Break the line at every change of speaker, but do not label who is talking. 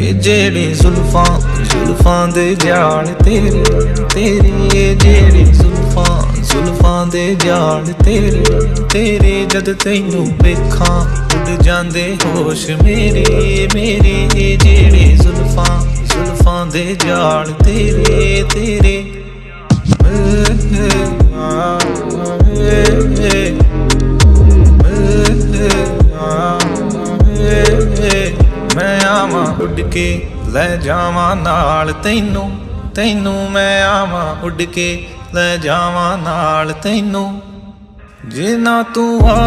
ਇਹ ਜਿਹੜੇ ਜ਼ੁਲਫਾਂ ਦੇ ਜਾਲ ਤੇਰੇ ਇਹ ਜਿਹੜੇ ਜ਼ੁਲਫਾਂ ਦੇ ਜਾਲ ਤੇਰੇ ਜਦ ਤੈਨੂੰ ਵੇਖਾਂ ਉੱਡ ਜਾਂਦੇ ਹੋਸ਼ ਮੇਰੇ ਇਹ ਜਿਹੜੇ ਜ਼ੁਲਫਾਂ ਦੇ ਜਾਲ ਤੇਰੇ ਮੈਂ ਆਵਾਂ ਉੱਡ ਕੇ ਲੈ ਜਾਵਾਂ ਨਾਲ ਤੈਨੂੰ ਮੈਂ ਆਵਾਂ ਉੱਡ ਕੇ ਲੈ ਜਾਵਾਂ ਨਾਲ ਤੈਨੂੰ ਜੇ ਨਾ ਤੂੰ